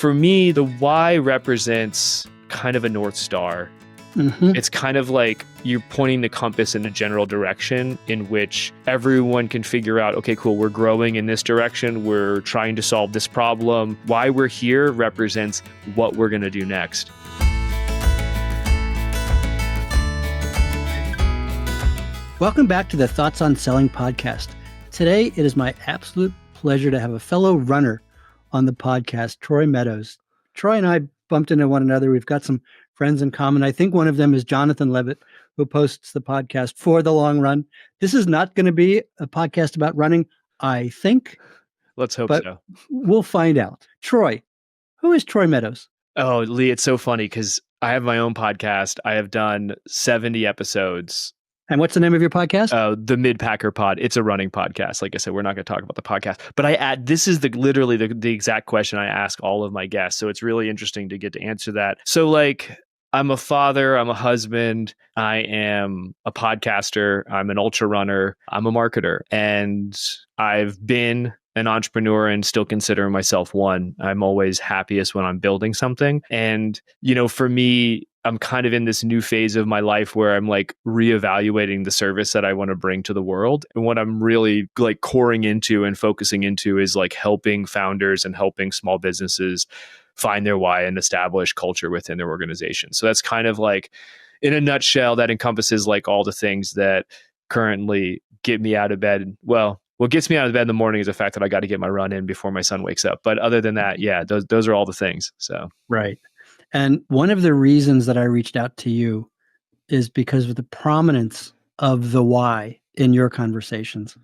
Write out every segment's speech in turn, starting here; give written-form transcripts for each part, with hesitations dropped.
For me, the why represents kind of a North Star. It's kind of like you're pointing the compass in a general direction in which everyone can figure out, okay, cool, we're growing in this direction. We're trying to solve this problem. Why we're here represents what we're going to do next. Welcome back to the Thoughts on Selling podcast. Today, it is my absolute pleasure to have a fellow runner on the podcast, Troy Meadows. Troy and I bumped into one another. We've got some friends in common. I think one of them is Jonathan Levitt, who posts the podcast For the Long Run. This is not going to be a podcast about running, I think. Let's hope so. We'll find out. Troy, who is Troy Meadows? Oh, Lee, it's so funny because I have my own podcast. I have done 70 episodes. And what's the name of your podcast? The Mid-Packer Pod. It's a running podcast. Like I said, we're not going to talk about the podcast. But this is literally the exact question I ask all of my guests. So it's really interesting to get to answer that. So like, I'm a father, I'm a husband, I am a podcaster, I'm an ultra runner, I'm a marketer, and I've been an entrepreneur and still consider myself one. I'm always happiest when I'm building something. And, for me, I'm kind of in this new phase of my life where I'm like reevaluating the service that I want to bring to the world. And what I'm really like coring into and focusing into is like helping founders and helping small businesses find their why and establish culture within their organization. So that's kind of like, in a nutshell, that encompasses like all the things that currently get me out of bed. Well, what gets me out of bed in the morning is the fact that I got to get my run in before my son wakes up. But other than that, yeah, those are all the things. So right. And one of the reasons that I reached out to you is because of the prominence of the why in your conversations.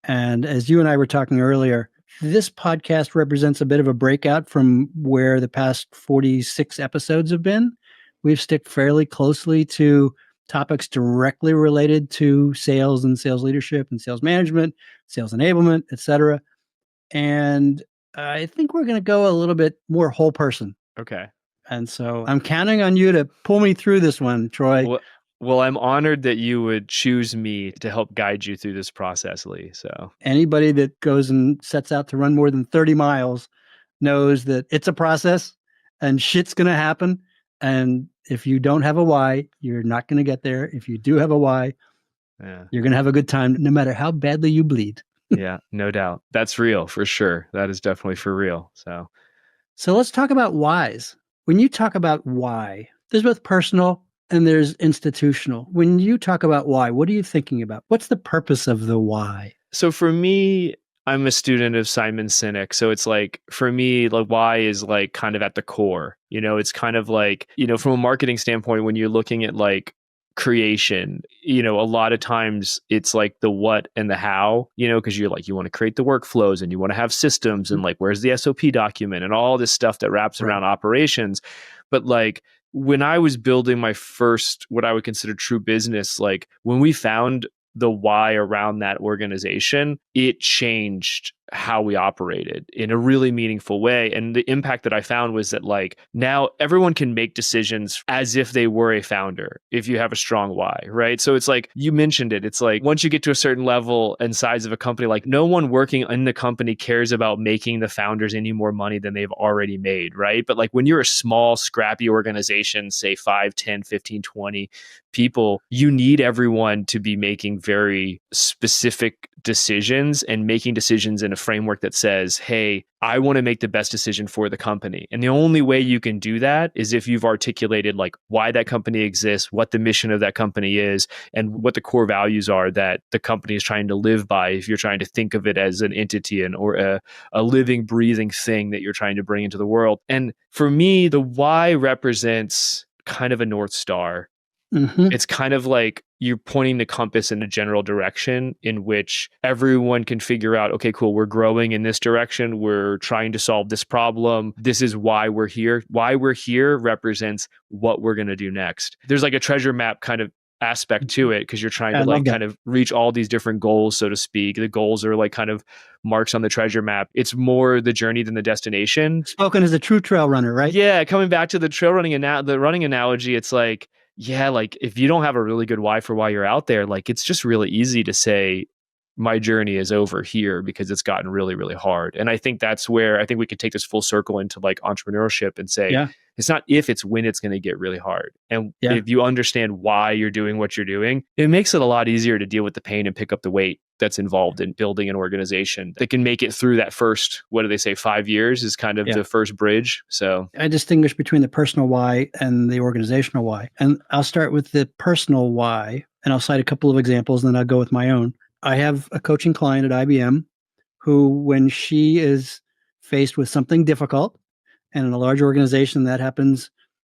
And as you and I were talking earlier, this podcast represents a bit of a breakout from where the past 46 episodes have been. We've stuck fairly closely to topics directly related to sales and sales leadership and sales management, sales enablement, et cetera. And I think we're going to go a little bit more whole person. Okay. And so I'm counting on you to pull me through this one, Troy. Well, I'm honored that you would choose me to help guide you through this process, Lee. So anybody that goes and sets out to run more than 30 miles knows that it's a process and shit's going to happen. And if you don't have a why, you're not going to get there. If you do have a why, you're going to have a good time, no matter how badly you bleed. Yeah, no doubt. That's real for sure. That is definitely for real. So let's talk about whys. When you talk about why, there's both personal and there's institutional. When you talk about why, what are you thinking about? What's the purpose of the why? So for me, I'm a student of Simon Sinek. So it's like, for me, like why is like kind of at the core. It's kind of like, from a marketing standpoint, when you're looking at like creation, a lot of times it's like the what and the how, because you're like, you want to create the workflows and you want to have systems and like, where's the SOP document and all this stuff that wraps around operations. But like, when I was building my first, what I would consider true business, like when we found the why around that organization, it changed how we operated in a really meaningful way. And the impact that I found was that like now everyone can make decisions as if they were a founder if you have a strong why, right? So it's like, you mentioned it. It's like once you get to a certain level and size of a company, like no one working in the company cares about making the founders any more money than they've already made, right? But like when you're a small, scrappy organization, say 5, 10, 15, 20 people, you need everyone to be making very specific decisions and making decisions in a framework that says, hey, I want to make the best decision for the company. And the only way you can do that is if you've articulated like why that company exists, what the mission of that company is, and what the core values are that the company is trying to live by. If you're trying to think of it as an entity or a living, breathing thing that you're trying to bring into the world. And for me, the why represents kind of a North Star. It's kind of like you're pointing the compass in a general direction in which everyone can figure out, okay, cool, we're growing in this direction. We're trying to solve this problem. This is why we're here. Why we're here represents what we're going to do next. There's like a treasure map kind of aspect to it because you're trying to like kind of reach all these different goals, so to speak. The goals are like kind of marks on the treasure map. It's more the journey than the destination. Spoken as a true trail runner, right? Yeah, coming back to the trail running the running analogy, it's like, yeah, like if you don't have a really good why for why you're out there, like it's just really easy to say, my journey is over here because it's gotten really, really hard. And I think that's where I think we could take this full circle into like entrepreneurship and say, Yeah. it's not if, it's when it's going to get really hard. And Yeah. if you understand why you're doing what you're doing, it makes it a lot easier to deal with the pain and pick up the weight that's involved in building an organization that can make it through that first, what do they say, 5 years is kind of the first bridge. So I distinguish between the personal why and the organizational why. And I'll start with the personal why, and I'll cite a couple of examples, and then I'll go with my own. I have a coaching client at IBM who, when she is faced with something difficult, and in a large organization that happens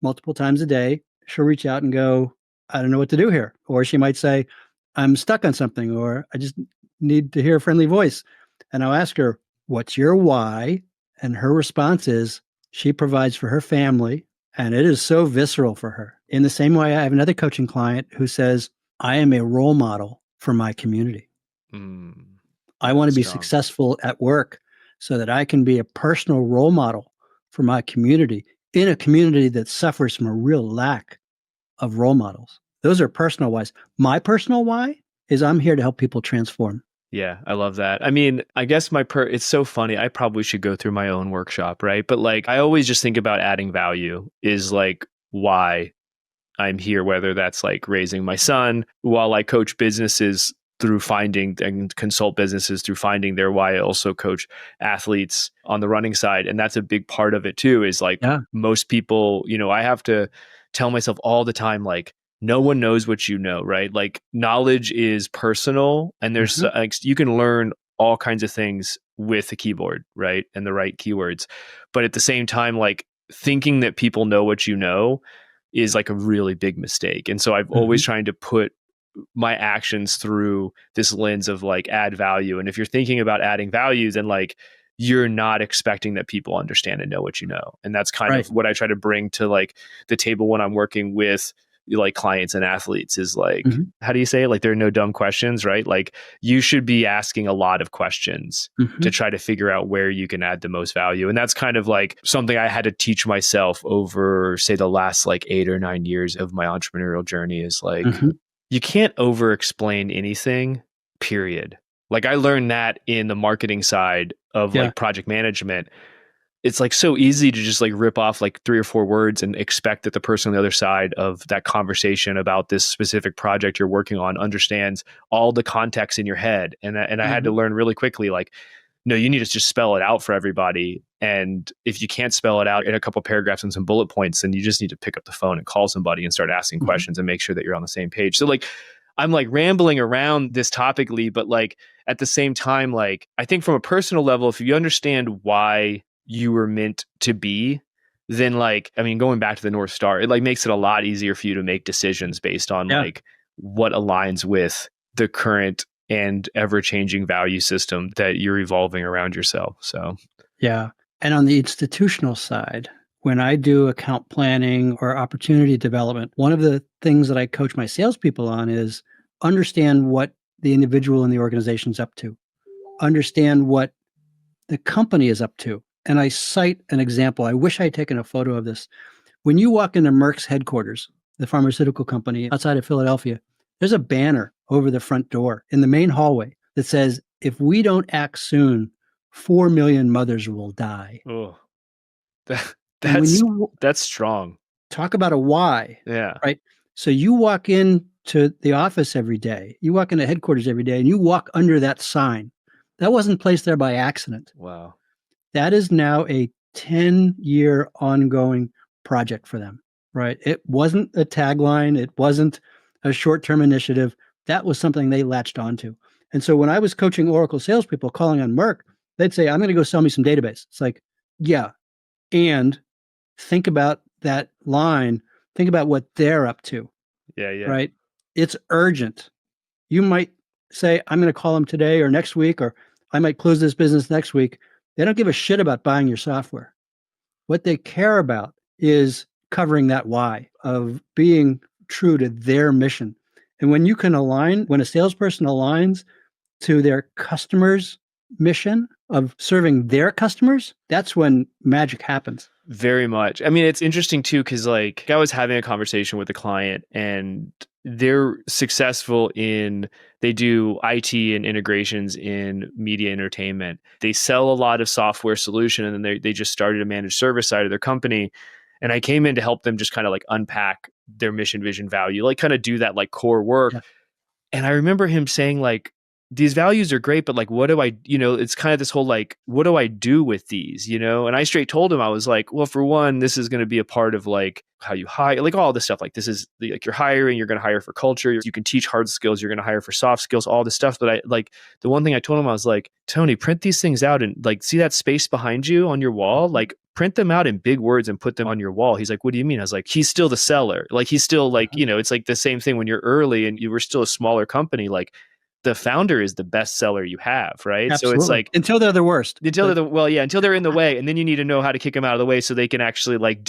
multiple times a day, she'll reach out and go, I don't know what to do here. Or she might say, I'm stuck on something, or I just need to hear a friendly voice. And I'll ask her, what's your why? And her response is, she provides for her family, and it is so visceral for her. In the same way, I have another coaching client who says, I am a role model for my community. I want to be successful at work so that I can be a personal role model for my community in a community that suffers from a real lack of role models. Those are personal whys. My personal why is I'm here to help people transform. Yeah, I love that. I mean, I guess it's so funny. I probably should go through my own workshop, right? But like, I always just think about adding value is like why I'm here, whether that's like raising my son while I coach businesses through finding and consult businesses through finding their why. I also coach athletes on the running side. And that's a big part of it too, is like most people, I have to tell myself all the time, like, no one knows what you know, right? Like knowledge is personal, and there's like, you can learn all kinds of things with a keyboard, right? And the right keywords. But at the same time, like thinking that people know what you know is like a really big mistake. And so I've always trying to put my actions through this lens of like add value. And if you're thinking about adding value, then like you're not expecting that people understand and know what you know. And that's kind of what I try to bring to like the table when I'm working with like clients and athletes is like, how do you say it? Like there are no dumb questions, right? Like you should be asking a lot of questions to try to figure out where you can add the most value. And that's kind of like something I had to teach myself over, say, the last like 8 or 9 years of my entrepreneurial journey is like, you can't over explain anything, period. Like I learned that in the marketing side of like project management. It's like so easy to just like rip off like 3 or 4 words and expect that the person on the other side of that conversation about this specific project you're working on understands all the context in your head. And I had to learn really quickly, like, no, you need to just spell it out for everybody. And if you can't spell it out in a couple of paragraphs and some bullet points, then you just need to pick up the phone and call somebody and start asking questions and make sure that you're on the same page. So like, I'm like rambling around this topically, but like at the same time, like I think from a personal level, if you understand why you were meant to be, then like, I mean, going back to the North Star, it like makes it a lot easier for you to make decisions based on like what aligns with the current and ever-changing value system that you're evolving around yourself. So, yeah. And on the institutional side, when I do account planning or opportunity development, one of the things that I coach my salespeople on is understand what the individual in the organization is up to, understand what the company is up to. And I cite an example. I wish I had taken a photo of this. When you walk into Merck's headquarters, the pharmaceutical company outside of Philadelphia, there's a banner over the front door in the main hallway that says, if we don't act soon, 4 million mothers will die. Oh, that's strong. Talk about a why. Yeah. Right. So you walk into the office every day, you walk into headquarters every day, and you walk under that sign. That wasn't placed there by accident. Wow. That is now a 10-year ongoing project for them, right? It wasn't a tagline. It wasn't a short-term initiative. That was something they latched onto. And so when I was coaching Oracle salespeople calling on Merck, they'd say, I'm going to go sell me some database. It's like, yeah. And think about that line. Think about what they're up to. Yeah. Right? It's urgent. You might say, I'm going to call them today or next week, or I might close this business next week. They don't give a shit about buying your software. What they care about is covering that why of being true to their mission. And when you can align, when a salesperson aligns to their customer's mission of serving their customers, that's when magic happens. Very much. I mean, it's interesting too, because like I was having a conversation with a client and they're successful in, they do IT and integrations in media entertainment. They sell a lot of software solution and then they just started a managed service side of their company. And I came in to help them just kind of like unpack their mission, vision, value, like kind of do that like core work. Yeah. And I remember him saying like, these values are great, but like, what do I, it's kind of this whole like, what do I do with these, And I straight told him, I was like, well, for one, this is going to be a part of like how you hire, like all this stuff. Like this is like you're hiring, you're going to hire for culture. You can teach hard skills. You're going to hire for soft skills, all this stuff. But I like the one thing I told him, I was like, Tony, print these things out and like, see that space behind you on your wall? Like print them out in big words and put them on your wall. He's like, what do you mean? I was like, he's still the seller. Like he's still like, it's like the same thing when you're early and you were still a smaller company. Like the founder is the best seller you have, right? Absolutely. So it's like until they're the worst. Until they're in the way, and then you need to know how to kick them out of the way so they can actually like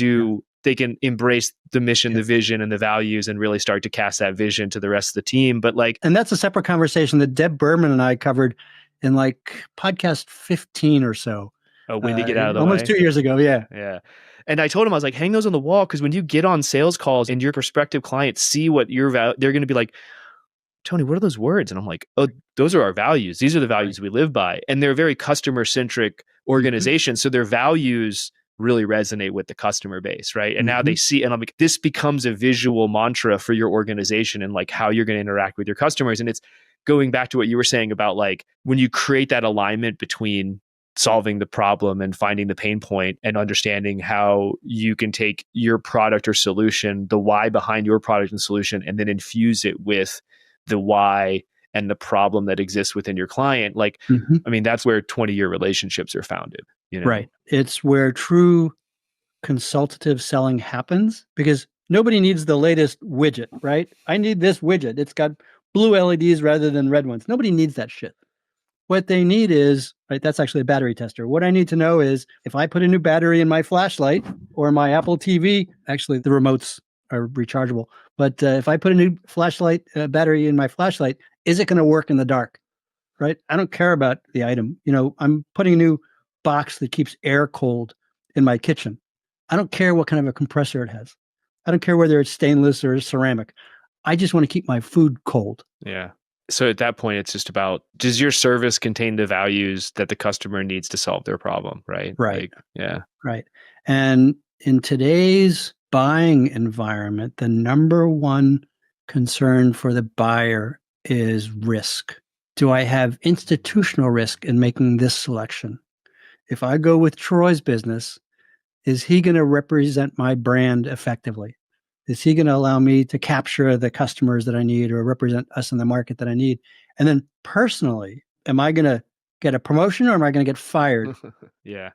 they can embrace the mission, the vision, and the values, and really start to cast that vision to the rest of the team. But like, and that's a separate conversation that Deb Berman and I covered in like podcast 15 or so. Oh, when to get out of the almost way. 2 years ago, yeah. And I told him, I was like, hang those on the wall, because when you get on sales calls and your prospective clients see what they're going to be like, Tony, what are those words? And I'm like, oh, those are our values. These are the values we live by. And they're a very customer-centric organization. So their values really resonate with the customer base, right? And now they see, and I'm like, this becomes a visual mantra for your organization and like how you're going to interact with your customers. And it's going back to what you were saying about like, when you create that alignment between solving the problem and finding the pain point and understanding how you can take your product or solution, the why behind your product and solution, and then infuse it with the why and the problem that exists within your client. Like, I mean, that's where 20-year relationships are founded, Right. It's where true consultative selling happens, because nobody needs the latest widget, right? I need this widget. It's got blue LEDs rather than red ones. Nobody needs that shit. What they need is, right, that's actually a battery tester. What I need to know is if I put a new battery in my flashlight or my Apple TV, actually the remotes are rechargeable, but if I put a new flashlight battery in my flashlight, is it going to work in the dark, right? I don't care about the item. I'm putting a new box that keeps air cold in my kitchen. I don't care what kind of a compressor it has. I don't care whether it's stainless or ceramic. I just want to keep my food cold. Yeah. So at that point, it's just about, does your service contain the values that the customer needs to solve their problem, right? Right. Like, Right. And in today's buying environment, the number one concern for the buyer is risk. Do I have institutional risk in making this selection? If I go with Troy's business, is he going to represent my brand effectively? Is he going to allow me to capture the customers that I need or represent us in the market that I need? And then personally, am I going to get a promotion or am I going to get fired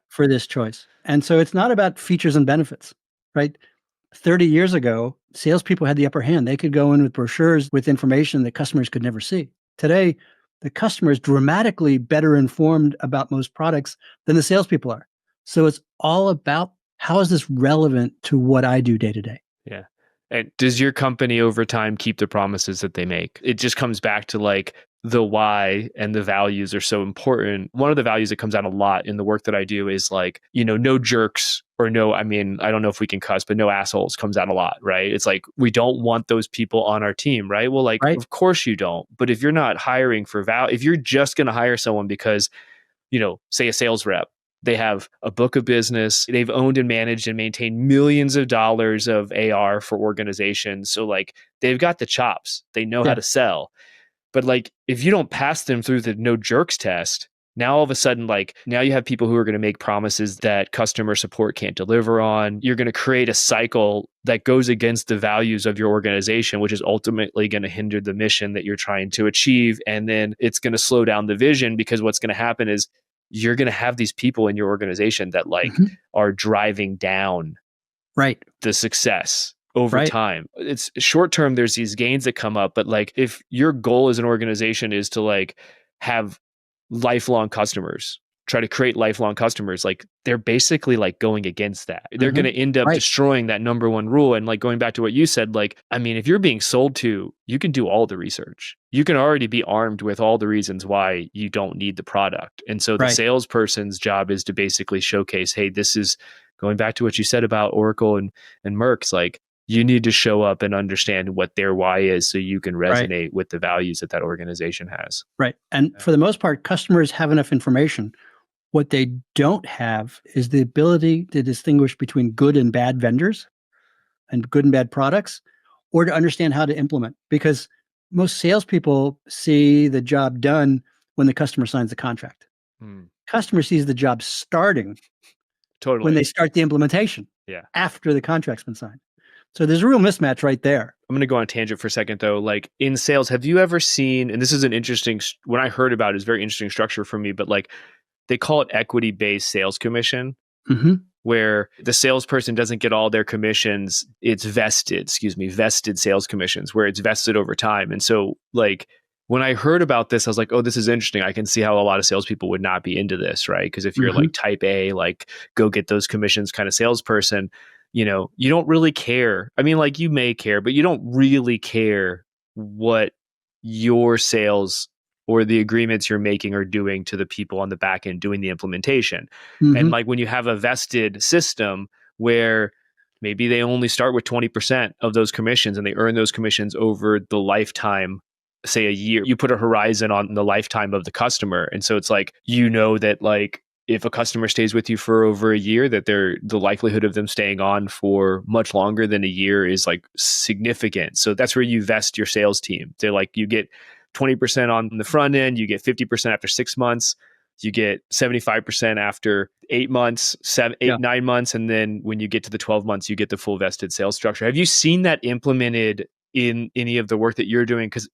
for this choice? And so it's not about features and benefits, right? 30 years ago, salespeople had the upper hand. They could go in with brochures with information that customers could never see. Today, the customer is dramatically better informed about most products than the salespeople are. So it's all about, how is this relevant to what I do day to day? Yeah. And does your company over time keep the promises that they make? It just comes back to like the why and the values are so important. One of the values that comes out a lot in the work that I do is like, no jerks or I don't know if we can cuss, but no assholes comes out a lot, right? It's like, we don't want those people on our team, right? Well, like, Of course you don't. But if you're not hiring for if you're just going to hire someone because, say a sales rep, they have a book of business. They've owned and managed and maintained millions of dollars of AR for organizations. So like they've got the chops. They know how to sell. But like if you don't pass them through the no jerks test, now all of a sudden, like now you have people who are going to make promises that customer support can't deliver on. You're going to create a cycle that goes against the values of your organization, which is ultimately going to hinder the mission that you're trying to achieve. And then it's going to slow down the vision, because what's going to happen is you're going to have these people in your organization that like are driving down the success over time. It's short term. There's these gains that come up, but like if your goal as an organization is to like have lifelong customers try to create lifelong customers, like they're basically like going against that. They're going to end up Right. destroying that number one rule. And like going back to what you said, like, I mean, if you're being sold to, you can do all the research. You can already be armed with all the reasons why you don't need the product. And so the Right. salesperson's job is to basically showcase, hey, this is going back to what you said about Oracle and Merck's, like, you need to show up and understand what their why is so you can resonate with the values that that organization has. Right. And for the most part, customers have enough information. What they don't have is the ability to distinguish between good and bad vendors and good and bad products, or to understand how to implement. Because most salespeople see the job done when the customer signs the contract. Customer sees the job starting when they start the implementation, after the contract's been signed. So there's a real mismatch right there. I'm going to go on a tangent for a second though. Like in sales, have you ever seen, and this is an interesting, when I heard about it, it's a very interesting structure for me, but like they call it equity-based sales commission, where the salesperson doesn't get all their commissions. It's vested sales commissions, where it's vested over time. And so like when I heard about this, I was like, oh, this is interesting. I can see how a lot of salespeople would not be into this, right? Because if you're like type A, like go get those commissions kind of salesperson, you know, you don't really care. I mean, like you may care, but you don't really care what your sales or the agreements you're making are doing to the people on the back end doing the implementation. And like when you have a vested system where maybe they only start with 20% of those commissions and they earn those commissions over the lifetime, say a year, you put a horizon on the lifetime of the customer. And so it's like, you know, that like, if a customer stays with you for over a year, that the likelihood of them staying on for much longer than a year is like significant. So that's where you vest your sales team. They're like, you get 20% on the front end, you get 50% after 6 months, you get 75% after 8 months, 9 months. And then when you get to the 12 months, you get the full vested sales structure. Have you seen that implemented in any of the work that you're doing? Because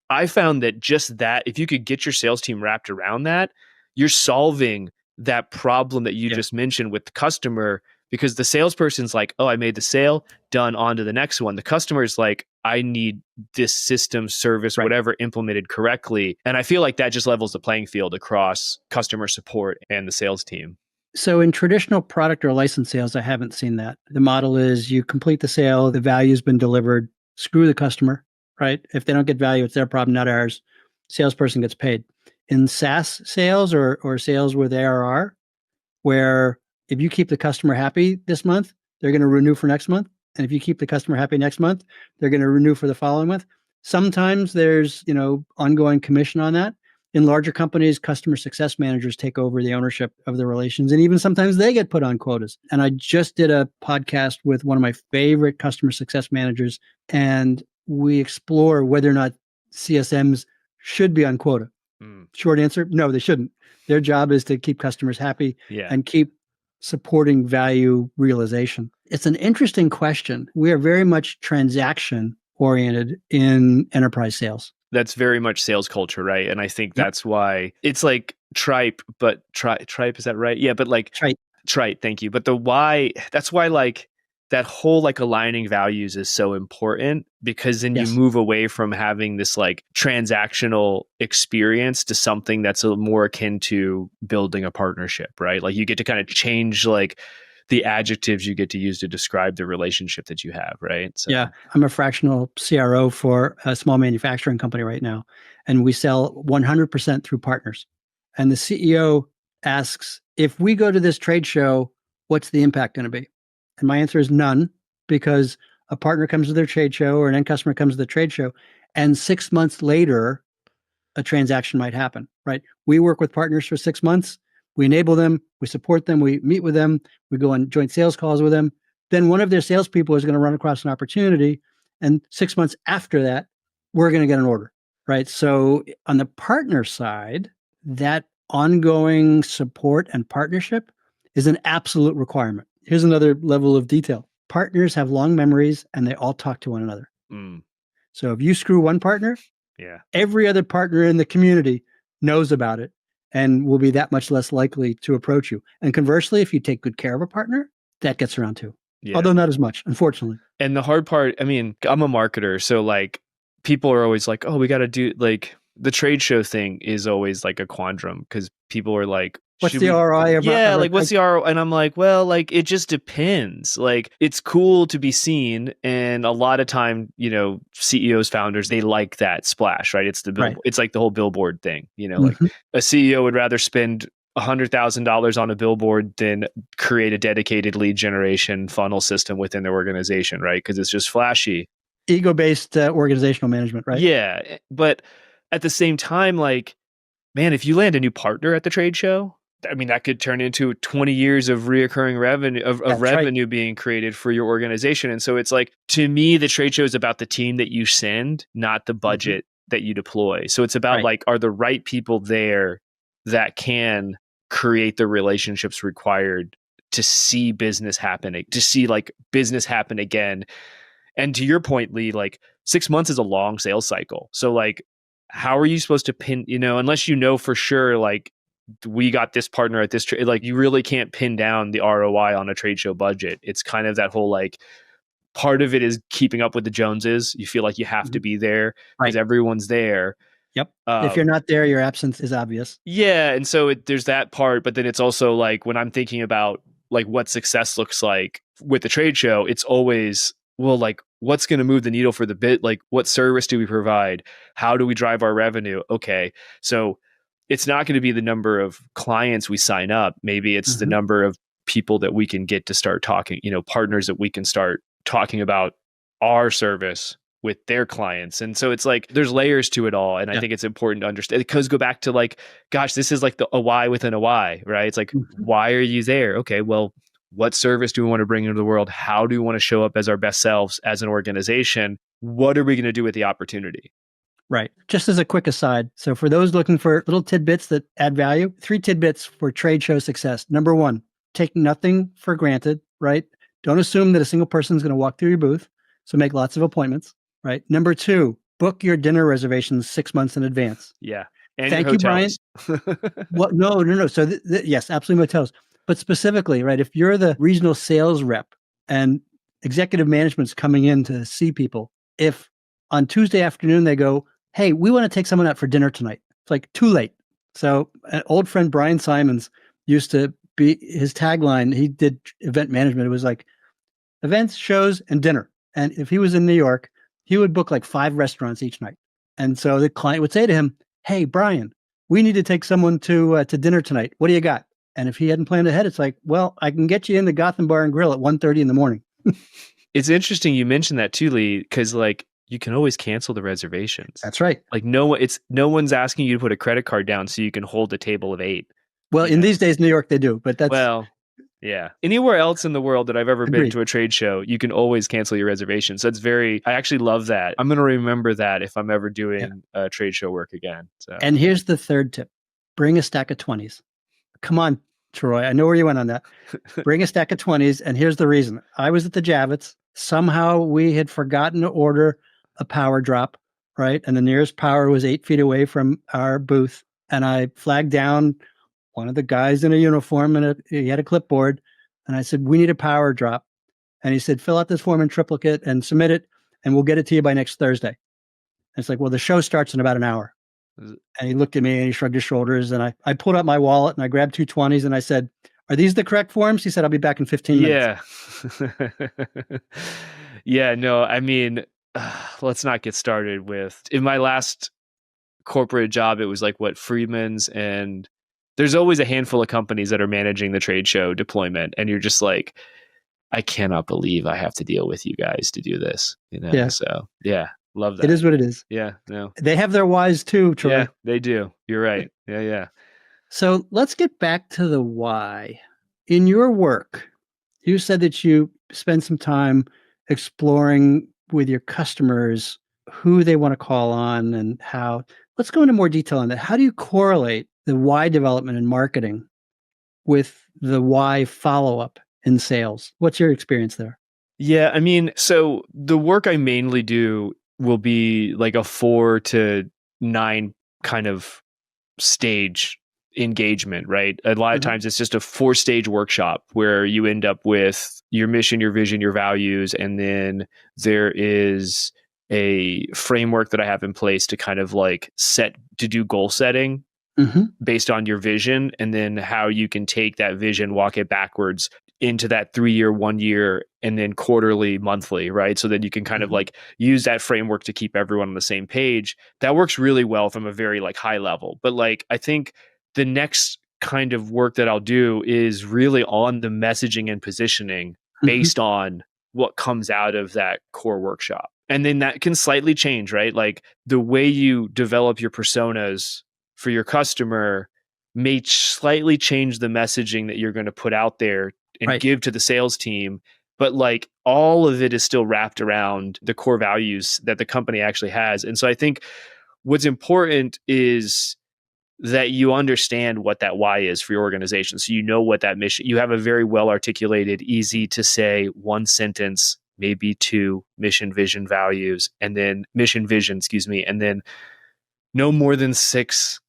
I found that just that, if you could get your sales team wrapped around that, you're solving that problem that you just mentioned with the customer, because the salesperson's like, oh, I made the sale, done, on to the next one. The customer's like, I need this system, service, whatever, implemented correctly. And I feel like that just levels the playing field across customer support and the sales team. So in traditional product or license sales, I haven't seen that. The model is you complete the sale, the value's been delivered, screw the customer, right? If they don't get value, it's their problem, not ours. Salesperson gets paid. In SaaS sales or sales with ARR, where if you keep the customer happy this month, they're going to renew for next month. And if you keep the customer happy next month, they're going to renew for the following month. Sometimes there's, ongoing commission on that. In larger companies, customer success managers take over the ownership of the relations. And even sometimes they get put on quotas. And I just did a podcast with one of my favorite customer success managers, and we explore whether or not CSMs should be on quota. Short answer, no, they shouldn't. Their job is to keep customers happy and keep supporting value realization. It's an interesting question. We are very much transaction oriented in enterprise sales. That's very much sales culture, right? And I think that's why it's like tripe, but tripe, is that right? Yeah, but like trite, thank you. But the why, that's why like that whole like aligning values is so important, because then you move away from having this like transactional experience to something that's a more akin to building a partnership, right? Like you get to kind of change like the adjectives you get to use to describe the relationship that you have, right? So. Yeah, I'm a fractional CRO for a small manufacturing company right now, and we sell 100% through partners. And the CEO asks, if we go to this trade show, what's the impact going to be? And my answer is none, because a partner comes to their trade show or an end customer comes to the trade show, and 6 months later, a transaction might happen, right? We work with partners for 6 months. We enable them, we support them, we meet with them, we go on joint sales calls with them. Then one of their salespeople is going to run across an opportunity, and 6 months after that, we're going to get an order, right? So on the partner side, that ongoing support and partnership is an absolute requirement. Here's another level of detail. Partners have long memories and they all talk to one another. So if you screw one partner, every other partner in the community knows about it and will be that much less likely to approach you. And conversely, if you take good care of a partner, that gets around too. Although not as much, unfortunately. And the hard part, I mean, I'm a marketer, so like people are always like, oh, we got to do like the trade show thing is always like a quandrum, because people are like, What's should the we ROI yeah, of our like what's the ROI? And I'm like, well, like it just depends. Like it's cool to be seen, and a lot of time, CEOs, founders, they like that splash, right? It's the right? it's like the whole billboard thing, like Mhm. a CEO would rather spend $100,000 on a billboard than create a dedicated lead generation funnel system within their organization, right? Because it's just flashy. Ego-based organizational management, right? Yeah, but at the same time, like, man, if you land a new partner at the trade show, I mean, that could turn into 20 years of reoccurring revenue of That's right. revenue being created for your organization. And so it's like, to me, the trade show is about the team that you send, not the Mhm. budget that you deploy. So it's about Right. like, are the right people there that can create the relationships required to see business happening, to see like business happen again. And to your point, Lee, like 6 months is a long sales cycle. So like, how are you supposed to pin, unless you know for sure, like we got this partner at this trade, like you really can't pin down the ROI on a trade show budget. It's kind of that whole like, part of it is keeping up with the Joneses. You feel like you have to Mhm. be there because Right. everyone's there. Yep. If you're Um, not there, your absence is obvious. yeah, and so there's that part, but then it's also like when I'm thinking about like what success looks like with the trade show, it's always, well, like what's going to move the needle for the bit? Like what service do we provide? How do we drive our revenue? Okay, so it's not going to be the number of clients we sign up. Maybe it's the Mhm. number of people that we can get to start talking, partners that we can start talking about our service with their clients. And so it's like there's layers to it all. And I Yeah. think it's important to understand, because go back to like, gosh, this is like a why within a why, right? It's like, Mhm. why are you there? Okay, well, what service do we want to bring into the world? How do we want to show up as our best selves as an organization? What are we going to do with the opportunity? Right. Just as a quick aside, so for those looking for little tidbits that add value, 3 tidbits for trade show success. Number 1, take nothing for granted, right? Don't assume that a single person is going to walk through your booth. So make lots of appointments, right? Number 2, book your dinner reservations 6 months in advance. Yeah. And your Thank you, Brian. hotels. What? No, no, no. So yes, absolutely hotels. But specifically, right? If you're the regional sales rep and executive management's coming in to see people, if on Tuesday afternoon they go, "Hey, we want to take someone out for dinner tonight," it's like too late. So an old friend Brian Simons used to be his tagline. He did event management. It was like events, shows, and dinner. And if he was in New York, he would book like 5 restaurants each night. And so the client would say to him, "Hey, Brian, we need to take someone to dinner tonight. What do you got?" And if he hadn't planned ahead, it's like, "Well, I can get you in the Gotham Bar and Grill at 1:30 in the morning." It's interesting you mentioned that too, Lee, because like you can always cancel the reservations. That's right. Like no one's asking you to put a credit card down so you can hold a table of 8. Well, You in know? these days, New York, they do, but that's Well, yeah. Anywhere else in the world that I've ever been agreed. to a trade show, you can always cancel your reservation. So I actually love that. I'm going to remember that if I'm ever Yeah. doing trade show work again. So And here's the third tip: bring a stack of 20s. Come on, Troy. I know where you went on that. Bring a stack of 20s. And here's the reason. I was at the Javits. Somehow we had forgotten to order a power drop, right? And the nearest power was 8 feet away from our booth. And I flagged down one of the guys in a uniform and he had a clipboard. And I said, "We need a power drop." And he said, "Fill out this form in triplicate and submit it, and we'll get it to you by next Thursday." And it's like, "Well, the show starts in about an hour." And he looked at me and he shrugged his shoulders. And I pulled out my wallet and I grabbed 2 20s and I said, "Are these the correct forms?" He said, "I'll be back in 15 minutes." yeah. Yeah, no, I mean, let's not get started with in my last corporate job, it was like what Freeman's, and there's always a handful of companies that are managing the trade show deployment. And you're just like, I cannot believe I have to deal with you guys to do this, Yeah, So yeah, love it that. is what it is. Yeah, no. They have their whys too, Yeah, Troy. they do. You're right. Yeah, yeah. So let's get back to the why. In your work, you said that you spend some time exploring with your customers who they want to call on and how. Let's go into more detail on that. How do you correlate the why development in marketing with the why follow up in sales? What's your experience there? Yeah, I mean, so the work I mainly do will be like a 4 to 9 kind of stage engagement, right? A lot of Mhm. times it's just a 4-stage workshop where you end up with your mission, your vision, your values, and then there is a framework that I have in place to kind of like to do goal setting. based on your vision, and then how you can take that vision, walk it backwards into that 3-year, 1 year, and then quarterly, monthly, right? So that you can kind of like use that framework to keep everyone on the same page. That works really well from a very like high level. But like, I think the next kind of work that I'll do is really on the messaging and positioning based on what comes out of that core workshop. And then that can slightly change, right? Like the way you develop your personas for your customer may slightly change the messaging that you're going to put out there and give to the sales team. But like all of it is still wrapped around the core values that the company actually has. And so I think what's important is that you understand what that why is for your organization. So you know what that mission, you have a very well articulated, easy to say one sentence, maybe two mission, vision, values, and then mission, vision, and then no more than 6,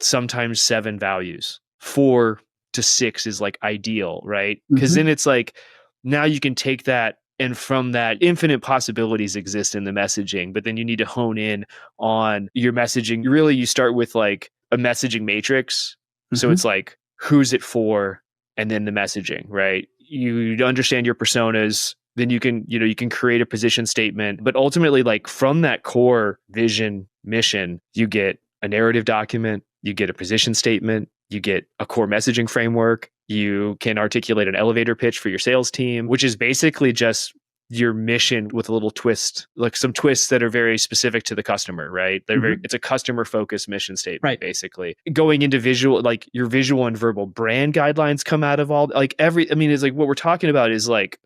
sometimes 7 values. 4 to 6 is like ideal, right? Because then it's like, now you can take that, and from that, infinite possibilities exist in the messaging, but then you need to hone in on your messaging. Really, you start with like a messaging matrix. So it's like, who's it for? And then the messaging, right? You understand your personas, then you can create a position statement. But ultimately, like from that core vision, mission, you get a narrative document, you get a position statement, you get a core messaging framework, you can articulate an elevator pitch for your sales team, which is basically just your mission with a little twist, like some twists that are very specific to the customer, right? They're it's a customer focused mission statement, basically. Going into visual, like your visual and verbal brand guidelines come out of all, like it's like what we're talking about is like,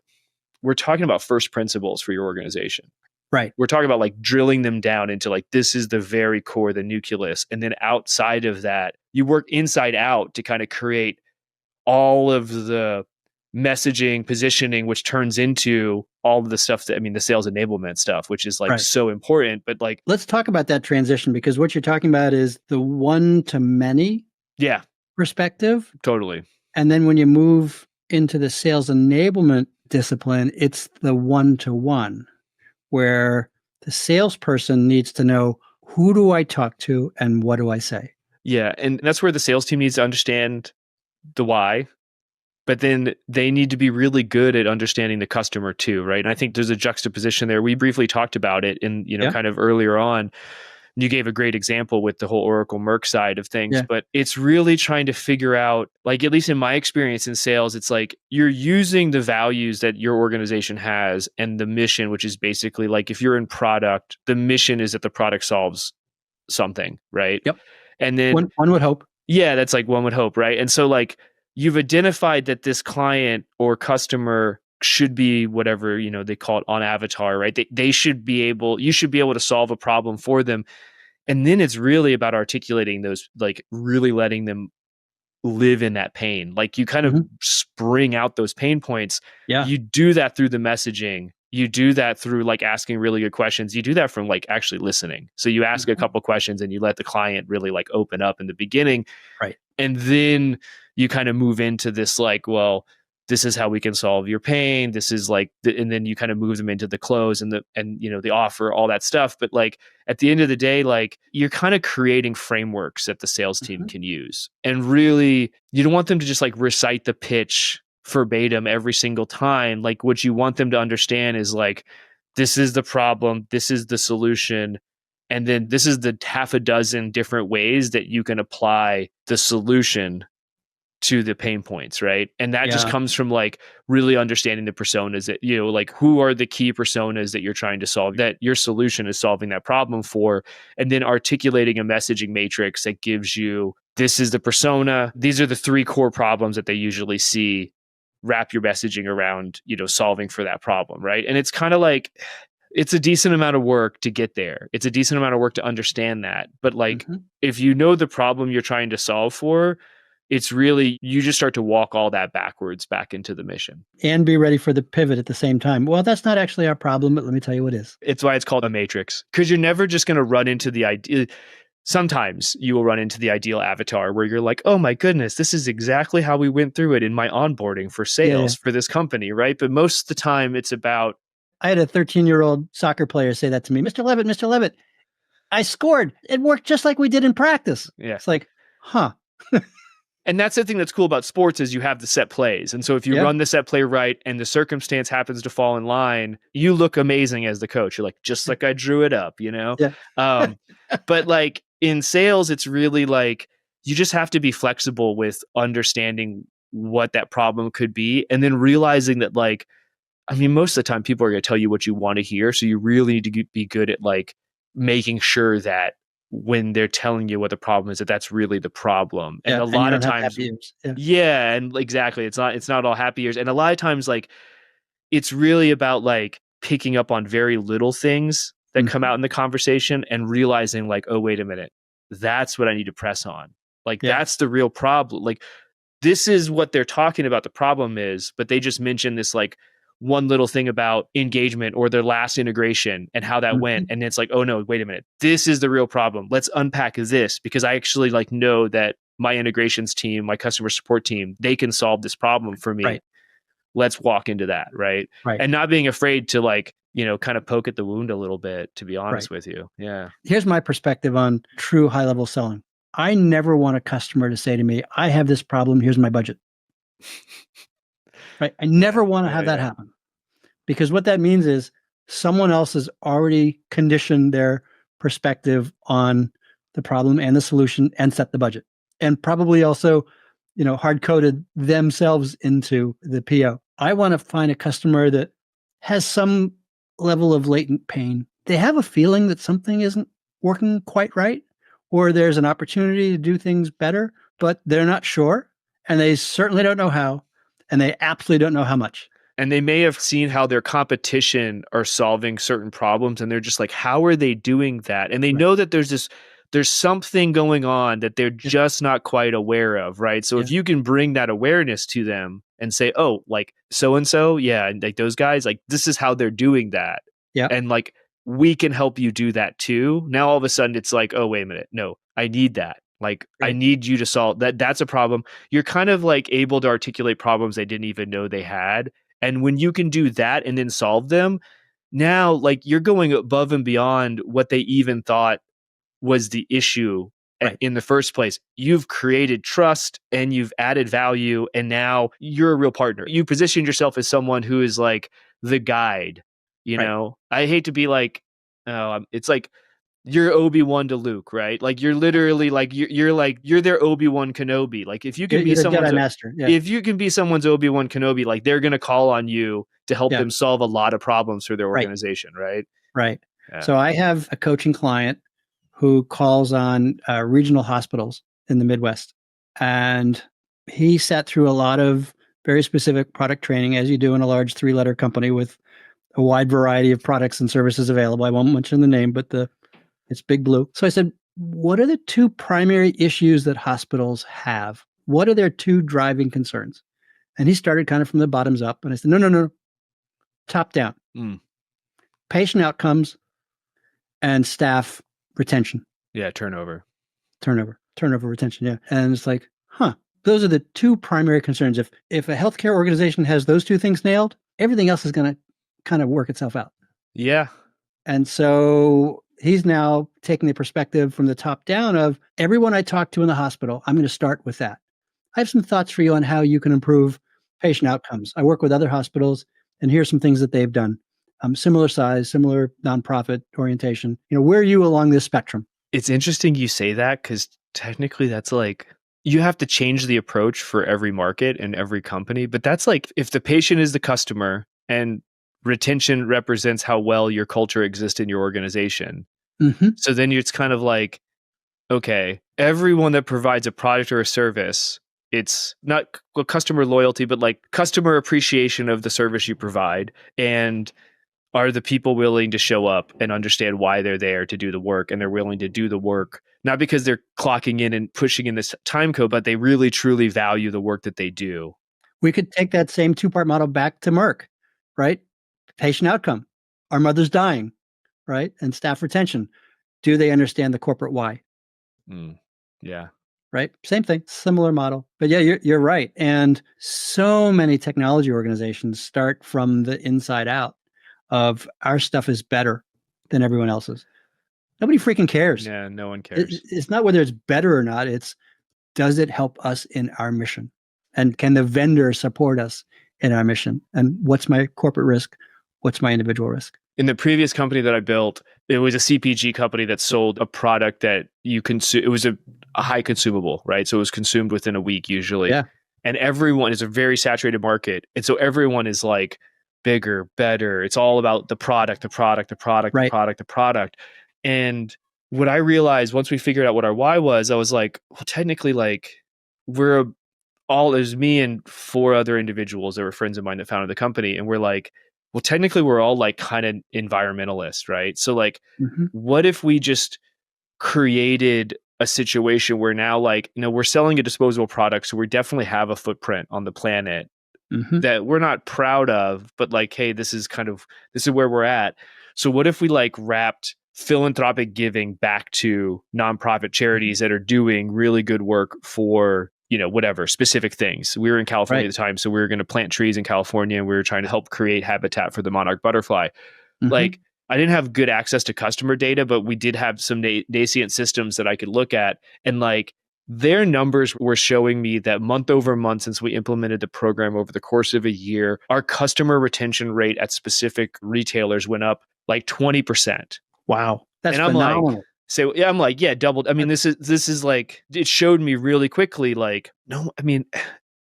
we're talking about first principles for your organization. Right. We're talking about like drilling them down into like, this is the very core, the nucleus. And then outside of that, you work inside out to kind of create all of the messaging, positioning, which turns into all of the stuff that, the sales enablement stuff, which is like so important. But like, let's talk about that transition, because what you're talking about is the one to many perspective. Totally. And then when you move into the sales enablement discipline, it's the one to one, where the salesperson needs to know, who do I talk to and what do I say? Yeah. And that's where the sales team needs to understand the why, but then they need to be really good at understanding the customer too, right? And I think there's a juxtaposition there. We briefly talked about it in, kind of earlier on. You gave a great example with the whole Oracle Merck side of things, but it's really trying to figure out, like, at least in my experience in sales, it's like you're using the values that your organization has and the mission, which is basically like, if you're in product, the mission is that the product solves something, right? Yep. And then one would hope. Yeah, that's like one would hope, right? And so like you've identified that this client or customer should be whatever, they call it on avatar, right? You should be able to solve a problem for them. And then it's really about articulating those, like really letting them live in that pain. Like you kind of spring out those pain points. Yeah. You do that through the messaging. You do that through like asking really good questions. You do that from like actually listening. So you ask a couple questions and you let the client really like open up in the beginning. Right. And then you kind of move into this like, well, this is how we can solve your pain. This is like, and then you kind of move them into the close and the offer, all that stuff. But like at the end of the day, like you're kind of creating frameworks that the sales team can use. And really, you don't want them to just like recite the pitch verbatim every single time. Like what you want them to understand is like, this is the problem, this is the solution. And then this is the half a dozen different ways that you can apply the solution to the pain points, right? And that just comes from like really understanding the personas that, like who are the key personas that you're trying to solve, that your solution is solving that problem for, and then articulating a messaging matrix that gives you, this is the persona, these are the 3 core problems that they usually see, wrap your messaging around, solving for that problem, right? And it's kind of like, it's a decent amount of work to get there. It's a decent amount of work to understand that. But like, if you know the problem you're trying to solve for, it's really, you just start to walk all that backwards back into the mission. And be ready for the pivot at the same time. Well, that's not actually our problem, but let me tell you what is. It's why it's called a matrix, because you're never just going to run into the idea. Sometimes you will run into the ideal avatar where you're like, oh my goodness, this is exactly how we went through it in my onboarding for sales for this company, right? But most of the time it's about... I had a 13-year-old soccer player say that to me, Mr. Levitt, I scored. It worked just like we did in practice. Yeah. It's like, Huh. And that's the thing that's cool about sports is you have the set plays. And so if you Yeah. run the set play right and the circumstance happens to fall in line, you look amazing as the coach. You're like, just like I drew it up, you know? Yeah. But like in sales, it's really like you just have to be flexible with understanding what that problem could be and then realizing that like, I mean, most of the time people are going to tell you what you want to hear. So you really need to be good at like making sure that when they're telling you what the problem is, that that's really the problem. And Yeah. a And you lot of don't have times, happy ears. Yeah. yeah, and exactly, it's not all happy years. And a lot of times, like it's really about like picking up on very little things that come Mhm. out in the conversation and realizing like, oh, wait a minute, that's what I need to press on. Like Yeah. that's the real problem. Like this is what they're talking about the problem is, but they just mentioned this like one little thing about engagement or their last integration and how that went. Mhm. And it's like, oh no, wait a minute. This is the real problem. Let's unpack this because I actually like know that my integrations team, my customer support team, they can solve this problem for me. Right. Let's walk into that. Right. Right. And not being afraid to like, kind of poke at the wound a little bit, to be honest Right. with you. Yeah. Here's my perspective on true high level selling. I never want a customer to say to me, I have this problem. Here's my budget. Right. I never want to have that happen because what that means is someone else has already conditioned their perspective on the problem and the solution and set the budget and probably also, hard coded themselves into the PO. I want to find a customer that has some level of latent pain. They have a feeling that something isn't working quite right, or there's an opportunity to do things better, but they're not sure. And they certainly don't know how. And they absolutely don't know how much. And they may have seen how their competition are solving certain problems and they're just like, how are they doing that? And they know that there's something going on that they're just not quite aware of, right? So if you can bring that awareness to them and say, oh, like so-and-so, yeah, and like those guys, like this is how they're doing that. Yeah. And like we can help you do that too. Now all of a sudden it's like, oh, wait a minute. No, I need that. Like I need you to solve that. That's a problem. You're kind of like able to articulate problems they didn't even know they had. And when you can do that and then solve them, now like you're going above and beyond what they even thought was the issue in the first place. You've created trust and you've added value, and now you're a real partner. You positioned yourself as someone who is like the guide. You know, I hate to be like, it's like you're Obi-Wan to Luke, right? Like you're literally like you're their Obi-Wan Kenobi. Like if you can be someone's Jedi Master, if you can be someone's Obi-Wan Kenobi, like they're gonna call on you to help them solve a lot of problems for their organization, right? Right. Yeah. So I have a coaching client who calls on regional hospitals in the Midwest, and he sat through a lot of very specific product training, as you do in a large 3-letter company with a wide variety of products and services available. I won't mention the name, but it's Big Blue. So I said, what are the 2 primary issues that hospitals have? What are their 2 driving concerns? And he started kind of from the bottoms up. And I said, no, top down. Patient outcomes and staff retention. Yeah, turnover, retention. Yeah. And it's like, those are the 2 primary concerns. If a healthcare organization has those 2 things nailed, everything else is going to kind of work itself out. Yeah. And so he's now taking the perspective from the top down of everyone I talk to in the hospital. I'm going to start with that. I have some thoughts for you on how you can improve patient outcomes. I work with other hospitals, and here's some things that they've done. Similar size, similar nonprofit orientation. Where are you along this spectrum? It's interesting you say that because technically that's like you have to change the approach for every market and every company. But that's like if the patient is the customer and retention represents how well your culture exists in your organization. Mm-hmm. So then it's kind of like, okay, everyone that provides a product or a service, it's not customer loyalty, but like customer appreciation of the service you provide. And are the people willing to show up and understand why they're there to do the work, and they're willing to do the work, not because they're clocking in and pushing in this time code, but they really truly value the work that they do. We could take that same 2-part model back to Merck, right? Patient outcome. Our mother's dying, right? And staff retention. Do they understand the corporate why? Yeah. Right? Same thing, similar model. But yeah, you're right. And so many technology organizations start from the inside out of our stuff is better than everyone else's. Nobody freaking cares. Yeah, no one cares. It's not whether it's better or not. It's does it help us in our mission? And can the vendor support us in our mission? And what's my corporate risk? What's my individual risk? In the previous company that I built, it was a CPG company that sold a product that you consume. It was a high consumable, right? So it was consumed within a week usually. Yeah. And everyone is a very saturated market. And so everyone is like bigger, better. It's all about the product, the product, the product, Right. the product, the product. And what I realized once we figured out what our why was, I was like, well, technically, like there's me and 4 other individuals that were friends of mine that founded the company. And we're like, well, technically we're all like kind of environmentalists, right? So like, what if we just created a situation where now, like, we're selling a disposable product, so we definitely have a footprint on the planet that we're not proud of, but like, hey, this is where we're at. So what if we like wrapped philanthropic giving back to nonprofit charities that are doing really good work for, whatever specific things. We were in California at the time, so we were going to plant trees in California, and we were trying to help create habitat for the monarch butterfly. Like, I didn't have good access to customer data, but we did have some nascent systems that I could look at, and like their numbers were showing me that month over month since we implemented the program over the course of a year, our customer retention rate at specific retailers went up like 20%. Wow. That's phenomenal. I'm like, yeah, doubled. I mean, this is like, it showed me really quickly, like, no, I mean,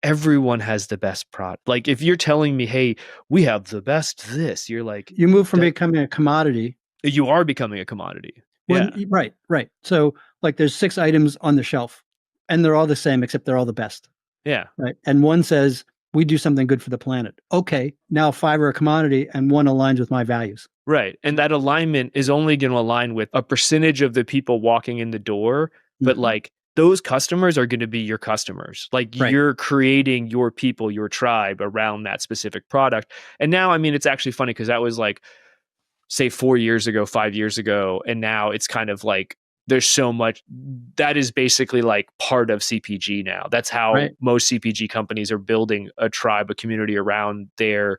everyone has the best product. Like, if you're telling me, hey, we have the best this, you're like, you move from becoming a commodity. You are becoming a commodity. Right. So like there's 6 items on the shelf and they're all the same, except they're all the best. Yeah. Right. And one says, we do something good for the planet. Okay. Now 5 are a commodity and one aligns with my values. Right. And that alignment is only going to align with a percentage of the people walking in the door. But like those customers are going to be your customers. Like you're creating your people, your tribe around that specific product. And now, I mean, it's actually funny because that was like, say 4 years ago, 5 years ago. And now it's kind of like, there's so much that is basically like part of CPG now. That's how most CPG companies are building a tribe, a community around their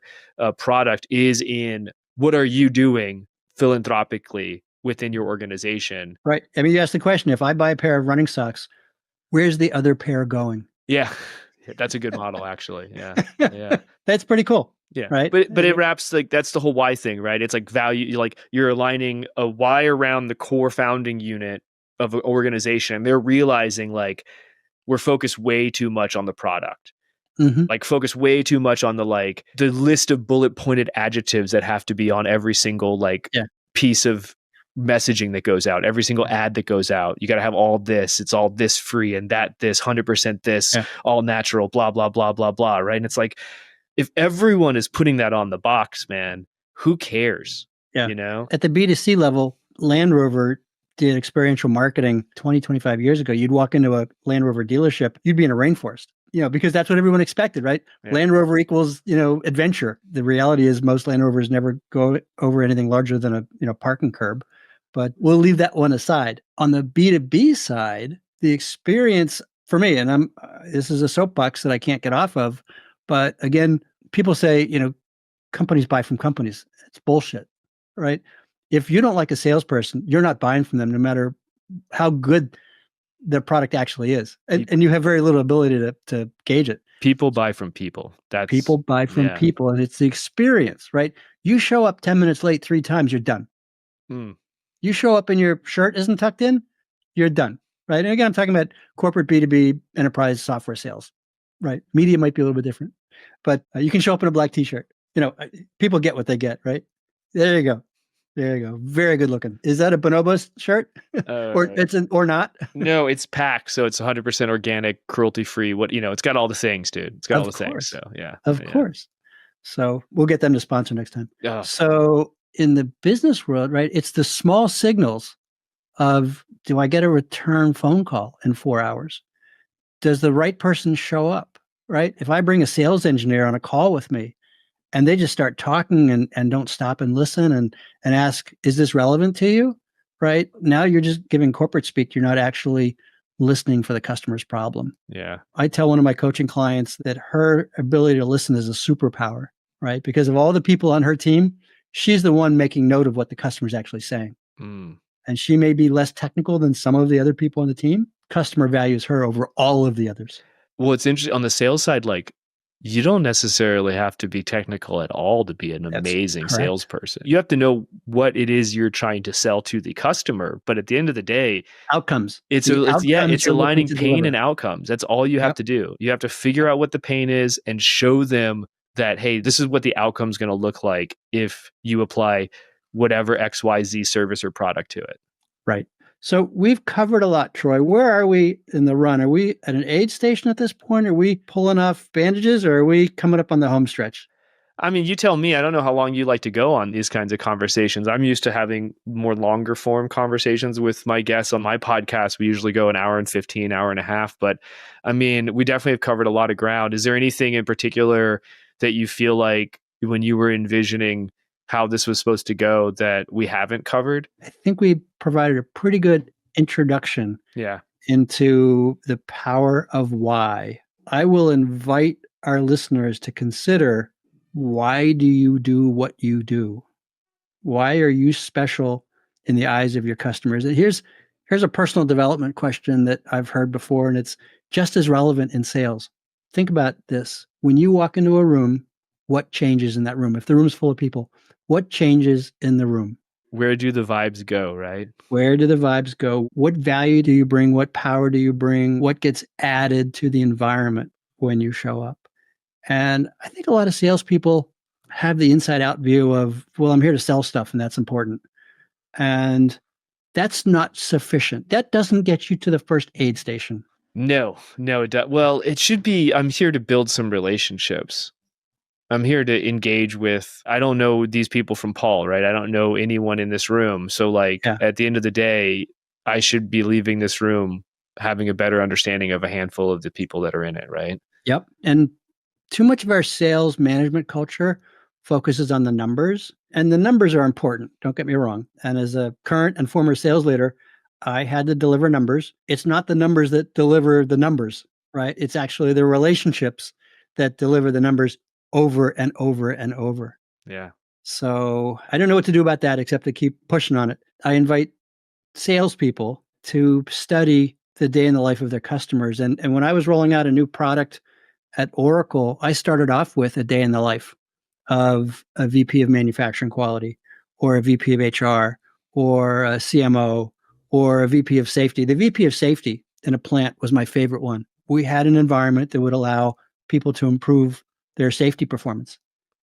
product, is in what are you doing philanthropically within your organization? Right. I mean, you asked the question, if I buy a pair of running socks, where's the other pair going? Yeah. That's a good model, actually. Yeah. That's pretty cool. Yeah. Right. But it wraps, like, that's the whole why thing, right? It's like value, like you're aligning a why around the core founding unit of an organization. They're realizing like we're focused way too much on the product. Like focus way too much on the list of bullet pointed adjectives that have to be on every single piece of messaging that goes out, every single ad that goes out. You got to have all this, it's all this free and that this 100% this, all natural, blah, blah, blah, blah, blah. Right. And it's like, if everyone is putting that on the box, man, who cares? Yeah. You know, at the B2C level, Land Rover did experiential marketing 20, 25 years ago. You'd walk into a Land Rover dealership, you'd be in a rainforest. Because that's what everyone expected, right? Yeah. Land Rover equals, adventure. The reality is most Land Rovers never go over anything larger than a parking curb, but we'll leave that one aside. On the B2B side, the experience for me, and this is a soapbox that I can't get off of, but again, people say, companies buy from companies. It's bullshit, right? If you don't like a salesperson, you're not buying from them, no matter how good the product actually is. And you have very little ability to gauge it. People buy from people. People buy from people, and it's the experience, right? You show up 10 minutes late 3 times, you're done. You show up and your shirt isn't tucked in, you're done, right? And again, I'm talking about corporate B2B enterprise software sales, right? Media might be a little bit different, but you can show up in a black t-shirt. People get what they get, right? There you go. Very good looking. Is that a Bonobos shirt? Or not? No, it's packed, so it's 100% organic, cruelty-free. It's got all the things, dude. It's got all the things. So yeah. Of course. So we'll get them to sponsor next time. Oh. So in the business world, right, it's the small signals of, do I get a return phone call in 4 hours? Does the right person show up, right? If I bring a sales engineer on a call with me, and they just start talking and don't stop and listen and ask, is this relevant to you? Right? Now you're just giving corporate speak. You're not actually listening for the customer's problem. Yeah. I tell one of my coaching clients that her ability to listen is a superpower, right? Because of all the people on her team, she's the one making note of what the customer's actually saying. And she may be less technical than some of the other people on the team, customer values her over all of the others. Well, it's interesting on the sales side, like you don't necessarily have to be technical at all to be an That's amazing correct. salesperson. You have to know what it is you're trying to sell to the customer. But at the end of the day, Outcomes. it's The outcomes it's you're looking aligning to pain deliver. and outcomes. That's all you have Yep. to do. You have to figure out what the pain is and show them that, hey, this is what the outcome is going to look like if you apply whatever XYZ service or product to it. Right. So we've covered a lot, Troy. Where are we in the run? Are we at an aid station at this point? Are we pulling off bandages, or are we coming up on the home stretch? I mean, you tell me. I don't know how long you like to go on these kinds of conversations. I'm used to having more longer form conversations with my guests on my podcast. We usually go an hour and 15, hour and a half. But I mean, we definitely have covered a lot of ground. Is there anything in particular that you feel like when you were envisioning how this was supposed to go that we haven't covered? I think we provided a pretty good introduction Yeah. into the power of why. I will invite our listeners to consider, why do you do what you do? Why are you special in the eyes of your customers? And here's a personal development question that I've heard before, and it's just as relevant in sales. Think about this. When you walk into a room, what changes in that room? If the room's full of people, what changes in the room? Where do the vibes go, right? Where do the vibes go? What value do you bring? What power do you bring? What gets added to the environment when you show up? And I think a lot of salespeople have the inside out view of, well, I'm here to sell stuff and that's important. And that's not sufficient. That doesn't get you to the first aid station. No, it does. Well, it should be, I'm here to build some relationships. I'm here to engage with, I don't know these people from Paul, right? I don't know anyone in this room. So like at the end of the day, I should be leaving this room having a better understanding of a handful of the people that are in it, right? Yep. And too much of our sales management culture focuses on the numbers, and the numbers are important. Don't get me wrong. And as a current and former sales leader, I had to deliver numbers. It's not the numbers that deliver the numbers, right? It's actually the relationships that deliver the numbers over and over and over. Yeah. So I don't know what to do about that except to keep pushing on it. I invite salespeople to study the day in the life of their customers. And when I was rolling out a new product at Oracle, I started off with a day in the life of a VP of manufacturing quality, or a VP of HR, or a CMO, or a VP of safety. The VP of safety in a plant was my favorite one. We had an environment that would allow people to improve their safety performance.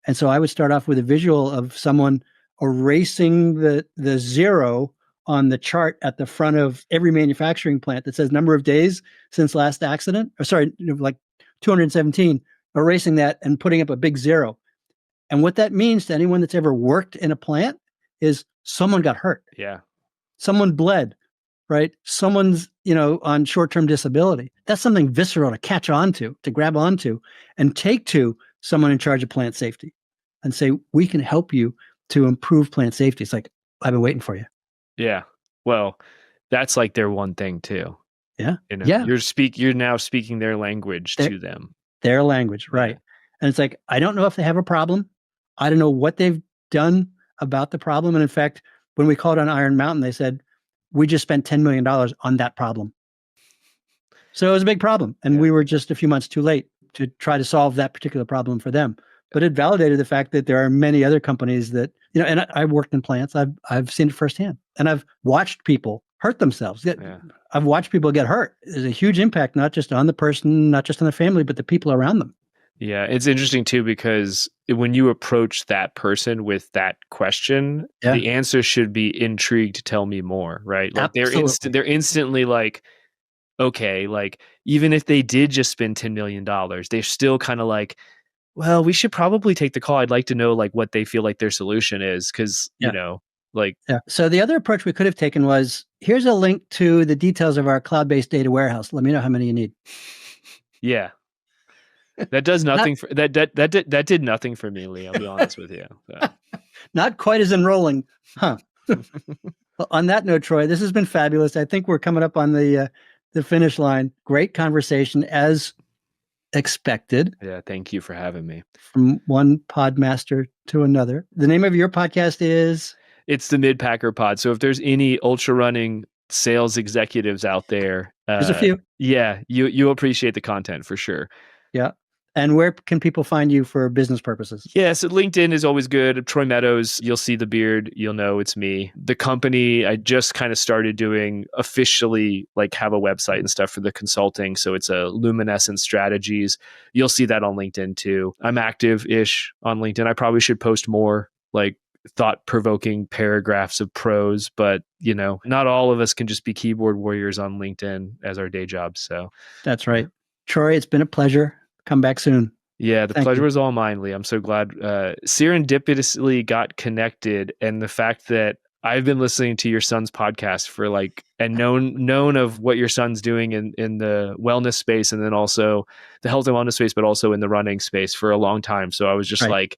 And so I would start off with a visual of someone erasing the zero on the chart at the front of every manufacturing plant that says number of days since last accident, or sorry, like 217, erasing that and putting up a big zero. And what that means to anyone that's ever worked in a plant is someone got hurt. Yeah. Someone bled, right? Someone's, on short-term disability. That's something visceral to catch onto, to grab onto, and take to someone in charge of plant safety and say, we can help you to improve plant safety. It's like, I've been waiting for you. Yeah. Well, that's like their one thing too. Yeah. Yeah. You're now speaking their language to them. Their language, right. Yeah. And it's like, I don't know if they have a problem. I don't know what they've done about the problem. And in fact, when we called on Iron Mountain, they said, we just spent $10 million on that problem. So it was a big problem. And we were just a few months too late to try to solve that particular problem for them. But it validated the fact that there are many other companies that, and I've worked in plants. I've seen it firsthand. And I've watched people hurt themselves. I've watched people get hurt. There's a huge impact, not just on the person, not just on the family, but the people around them. Yeah, it's interesting too, because when you approach that person with that question, the answer should be intrigued, tell me more, right? Like they're instantly like, okay, like even if they did just spend $10 million, they're still kind of like, well, we should probably take the call. I'd like to know like what they feel like their solution is, because So the other approach we could have taken was, here's a link to the details of our cloud-based data warehouse. Let me know how many you need. Yeah. That does nothing for that did nothing for me, Lee. I'll be honest with you. So. Not quite as enrolling, huh? Well, on that note, Troy, this has been fabulous. I think we're coming up on the finish line. Great conversation as expected. Yeah, thank you for having me. From one podmaster to another. The name of your podcast is? It's the Mid-Packer Pod. So if there's any ultra running sales executives out there, There's a few. yeah, you appreciate the content for sure. Yeah. And where can people find you for business purposes? Yeah, so LinkedIn is always good. Troy Meadows, you'll see the beard, you'll know it's me. The company, I just kind of started doing officially, like have a website and stuff for the consulting. So it's a Luminescent Strategies. You'll see that on LinkedIn too. I'm active-ish on LinkedIn. I probably should post more like thought-provoking paragraphs of prose, but not all of us can just be keyboard warriors on LinkedIn as our day jobs. So that's right. Troy, it's been a pleasure. Come back soon. Yeah, the pleasure was all mine, Lee. I'm so glad serendipitously got connected, and the fact that I've been listening to your son's podcast for and known of what your son's doing in the wellness space, and then also the health and wellness space, but also in the running space for a long time. So I was just when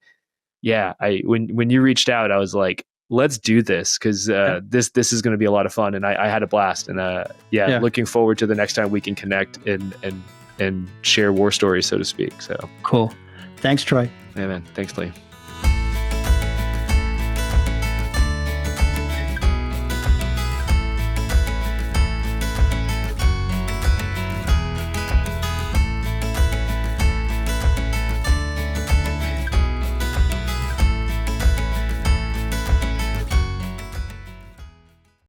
you reached out, I was like, let's do this because this is going to be a lot of fun, and I had a blast, and looking forward to the next time we can connect and share war stories, so to speak. So cool. Thanks, Troy. Yeah, man. Thanks, Lee.